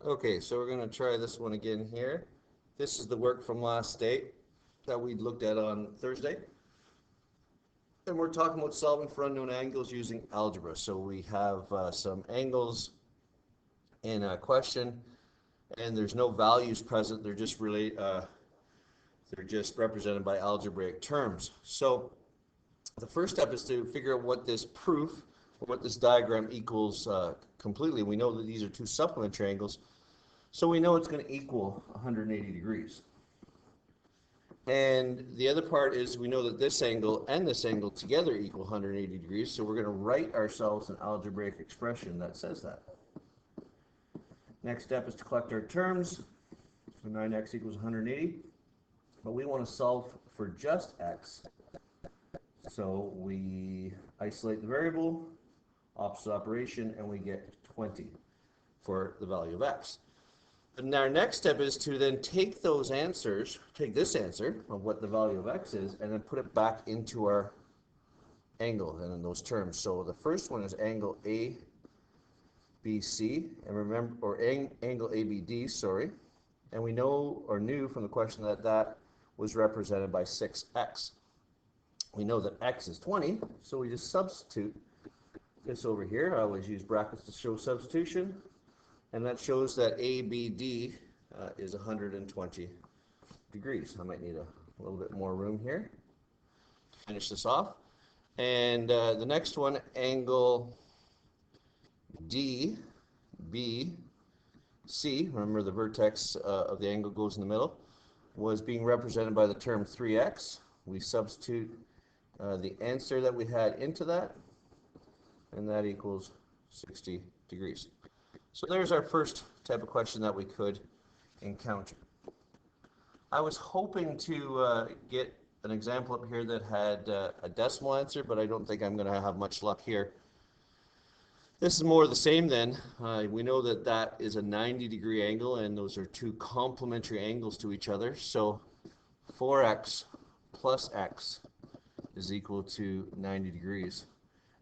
Okay, so we're going to try this one again here. This is the work from last day that we looked at on Thursday. And we're talking about solving for unknown angles using algebra. So we have some angles in a question, and there's no values present. They're just represented by algebraic terms. So the first step is to figure out what this proof, or what this diagram equals completely. We know that these are two supplementary angles, so we know it's going to equal 180 degrees. And the other part is we know that this angle and this angle together equal 180 degrees, so we're going to write ourselves an algebraic expression that says that. Next step is to collect our terms. So 9x equals 180, but we want to solve for just x. So we isolate the variable, opposite operation, and we get 20 for the value of x. And our next step is to then take those answers, take this answer of what the value of x is, and then put it back into our angle and in those terms. So the first one is angle ABC, and remember, or angle ABD, sorry. And we know, or knew from the question, that that was represented by 6x. We know that x is 20, so we just substitute this over here. I always use brackets to show substitution. And that shows that ABD is 120 degrees. I might need a little bit more room here to finish this off. And the next one, angle DBC. Remember, the vertex of the angle goes in the middle, was being represented by the term 3x. We substitute the answer that we had into that, and that equals 60 degrees. So there's our first type of question that we could encounter. I was hoping to get an example up here that had a decimal answer, but I don't think I'm going to have much luck here. This is more of the same then. We know that that is a 90-degree angle, and those are two complementary angles to each other. So 4x plus x is equal to 90 degrees.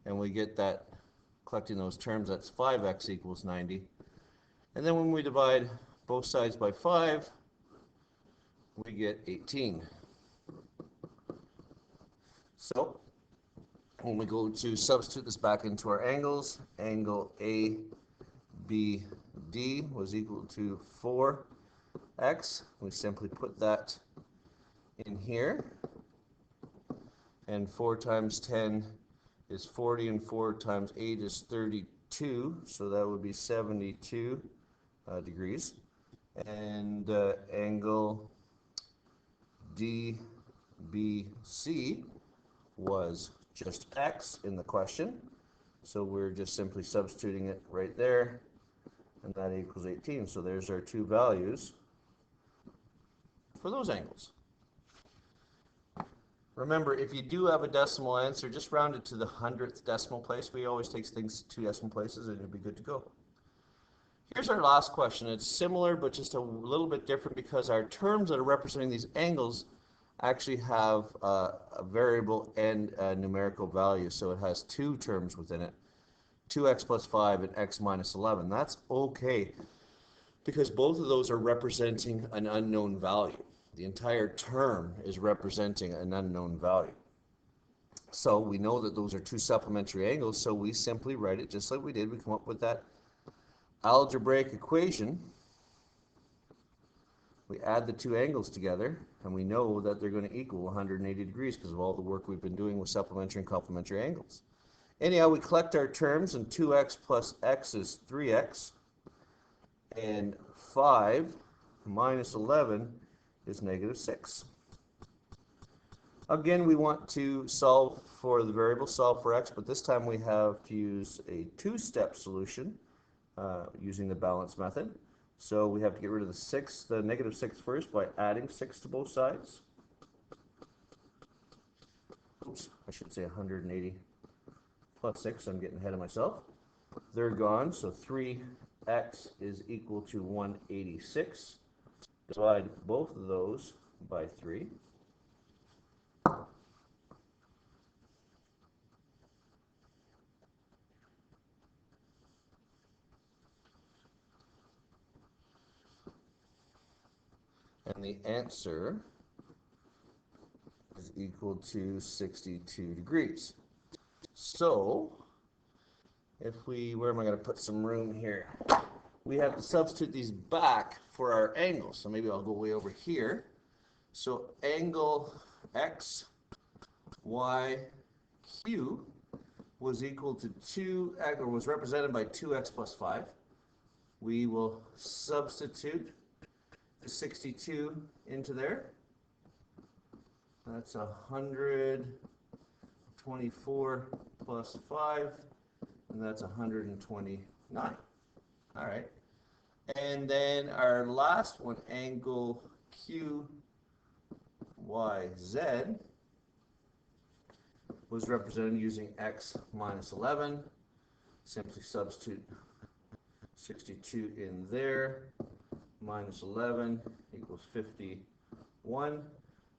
And we get that, collecting those terms, that's 5x equals 90. And then when we divide both sides by 5, we get 18. So when we go to substitute this back into our angles, angle ABD was equal to 4x. We simply put that in here. And 4 times 10 is 40, and 4 times 8 is 32, so that would be 72 degrees. And angle DBC was just x in the question, so we're just simply substituting it right there, and that equals 18. So there's our two values for those angles. Remember, if you do have a decimal answer, just round it to the 100th decimal place. We always take things 2 decimal places, and you'll be good to go. Here's our last question. It's similar, but just a little bit different, because our terms that are representing these angles actually have a variable and a numerical value. So it has 2 terms within it, 2x plus 5 and x minus 11. That's okay, because both of those are representing an unknown value. The entire term is representing an unknown value. So we know that those are 2 supplementary angles, so we simply write it just like we did. We come up with that algebraic equation. We add the 2 angles together, and we know that they're going to equal 180 degrees because of all the work we've been doing with supplementary and complementary angles. Anyhow, we collect our terms, and 2x plus x is 3x, and 5 minus 11 is negative 6. Again, we want to solve for the variable, solve for x, but this time we have to use a 2-step solution using the balance method. So we have to get rid of the negative 6 first by adding 6 to both sides. Oops, I should say 180 plus 6. I'm getting ahead of myself. They're gone, so 3x is equal to 186. Divide both of those by 3. And the answer is equal to 62 degrees. So, if we, where am I going to put some room here? We have to substitute these back for our angles. So maybe I'll go way over here. So angle X, Y, Q was equal to 2x, or was represented by 2x plus 5. We will substitute the 62 into there. That's 124 plus 5, and that's 129. All right. And then our last one, angle Q, Y, Z, was represented using x minus 11. Simply substitute 62 in there. Minus 11 equals 51.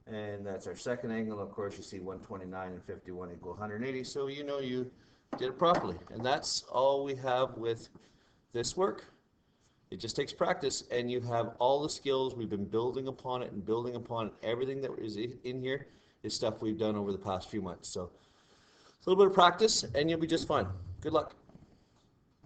And that's our second angle. Of course, you see 129 and 51 equal 180. So you know you did it properly. And that's all we have with this work. It just takes practice, and you have all the skills. We've been building upon it and building upon it. Everything that is in here is stuff we've done over the past few months. So a little bit of practice, and you'll be just fine. Good luck.